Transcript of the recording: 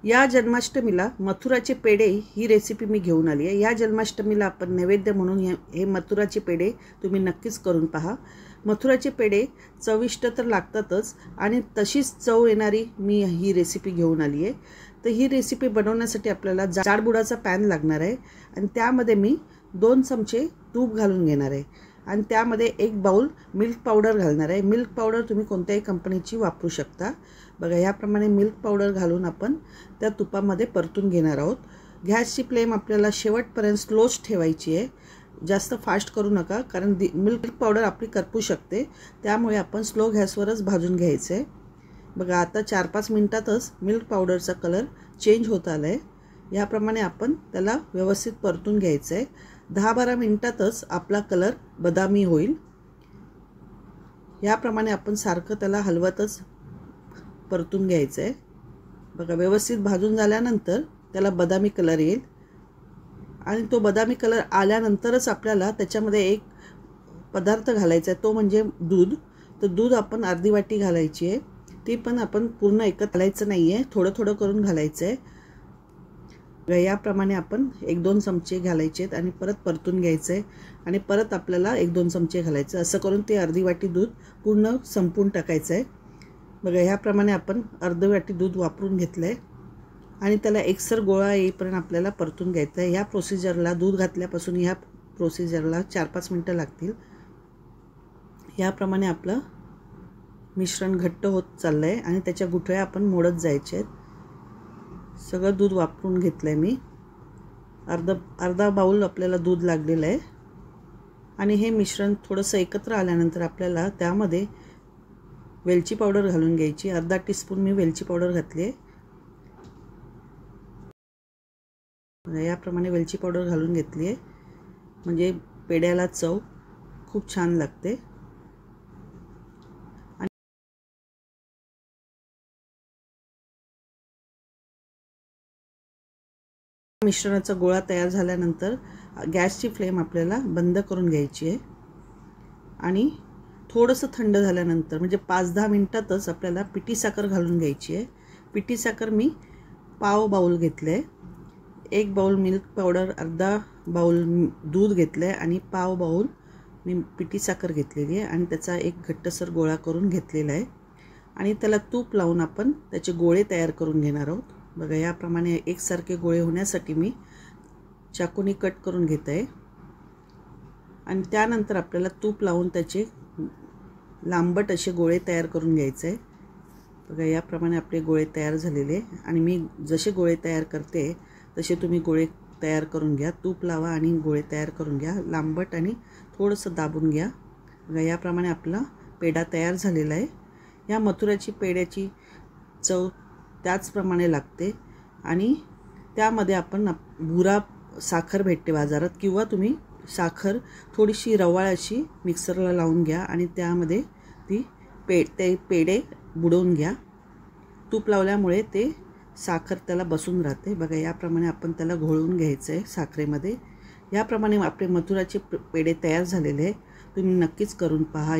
या जन्माष्टमीला मथुराचे पेढे ही रेसिपी मी घेऊन आली आहे। या जन्माष्टमीला आपण नैवेद्य म्हणून हे मथुराचे पेढे तुम्ही नक्कीच करून पहा। मथुराचे पेढे चविष्ट तर लागतातच आणि तशीच चव येणारी मी ही रेसिपी घेऊन आली आहे। तर ही रेसिपी बनवण्यासाठी आपल्याला जाडबुडाचा पॅन लागणार आहे आणि त्यामध्ये मी 2 चमचे तूप घालून घेणार आहे आणि त्यामध्ये 1 बाउल मिल्क पावडर घालणार आहे। मिल्क पावडर तुम्ही कोणत्याही कंपनीची वापरू शकता। बघा याप्रमाणे मिल्क पावडर घालून आपण त्या तुपामध्ये परतून घेणार आहोत। गॅसची फ्लेम आपल्याला शेवटपर्यंत स्लोच ठेवायची आहे, जास्त फास्ट करू नका कारण मिल्क पावडर आपली करपू शकते, त्यामुळे आपण स्लो गॅसवरच भाजून घ्यायचं आहे। बघा आता 4-5 मिनिटातच मिल्क पावडरचा कलर चेंज होत आला आहे। याप्रमाणे आपण त्याला व्यवस्थित परतून घ्यायचं आहे। 10-12 मिनिटातच आपला कलर बदामी होईल। याप्रमाणे आपण सारखं त्याला हलवतच परतून घ्यायचं आहे। बघा व्यवस्थित भाजून झाल्यानंतर त्याला बदामी कलर येईल आणि तो बदामी कलर आल्यानंतरच आपल्याला त्याच्यामध्ये एक पदार्थ घालायचा आहे, तो म्हणजे दूध। तर दूध आपण अर्धी वाटी घालायची आहे, ती पण आपण पूर्ण एकत्र घालायचं नाहीये, थोडं थोडं करून घालायचं आहे। याप्रमाणे आपण 1-2 चमचे घालायचे आणि परत परतून घ्यायचं आहे आणि परत आपल्याला 1-2 चमचे घालायचं, असं करून ते अर्धी वाटी दूध पूर्ण संपून टाकायचं आहे। बघा याप्रमाणे आपण अर्धी वाटी दूध वापरून घेतलं आहे आणि त्याला एकसर गोळा येईपर्यंत आपल्याला परतून घ्यायचं आहे। या प्रोसिजरला दूध घातल्यापासून या प्रोसिजरला 4-5 मिनिटं लागतील। याप्रमाणे आपलं मिश्रण घट्ट होत चाललं आहे आणि त्याच्या गुठळ्या आपण मोडत जायचे आहेत। सगळं दूध वापरून घेतलं आहे मी, अर्धा बाउल आपल्याला दूध लागलेलं आहे आणि हे मिश्रण थोडंसं एकत्र आल्यानंतर आपल्याला त्यामध्ये वेलची पावडर घालून घ्यायची। अर्धा टीस्पून मी वेलची पावडर घातली आहे। याप्रमाणे वेलची पावडर घालून घेतली आहे म्हणजे पेढ्याला चव खूप छान लागते। मिश्रणाचा गोळा तयार झाल्यानंतर गॅसची फ्लेम आपल्याला बंद करून घ्यायची आहे आणि थोडंसं थंड झाल्यानंतर म्हणजे 5-10 मिनिटातच आपल्याला पिठी साखर घालून घ्यायची आहे। पिठी साखर मी पाव बाउल घेतले, 1 बाउल मिल्क पावडर, अर्धा बाउल दूध घेतले आणि पाव बाउल मी पिठी साखर घेतलेली आहे आणि त्याचा एक घट्टसर गोळा करून घेतलेला आहे आणि त्याला तूप लावून आपण त्याचे गोळे तयार करून घेणार आहोत। बघा याप्रमाणे एकसारखे गोळे होण्यासाठी मी चाकूने कट करून घेत आहे आणि त्यानंतर आपल्याला तूप लावून त्याचे लांबट असे गोळे तयार करून घ्यायचे आहे। बघा याप्रमाणे आपले गोळे तयार झालेले आणि मी जसे गोळे तयार करते तसे तुम्ही गोळे तयार करून घ्या। तूप लावा आणि गोळे तयार करून घ्या, लांबट आणि थोडंसं दाबून घ्या। बघा याप्रमाणे आपला पेढा तयार झालेला आहे। या मथुराची पेढ्याची चव त्याचप्रमाणे लागते आणि त्यामध्ये आपण बुरा साखर भेटते बाजारात किंवा तुम्ही साखर थोडीशी रवाळ अशी मिक्सरला लावून घ्या आणि त्यामध्ये ते पेढे बुडवून घ्या। तूप लावल्यामुळे ते साखर त्याला बसून राहते। बघा याप्रमाणे आपण त्याला घोळवून घ्यायचं आहे साखरेमध्ये। याप्रमाणे आपले मथुराचे पेढे तयार झालेले आहे, तुम्ही नक्कीच करून पहा।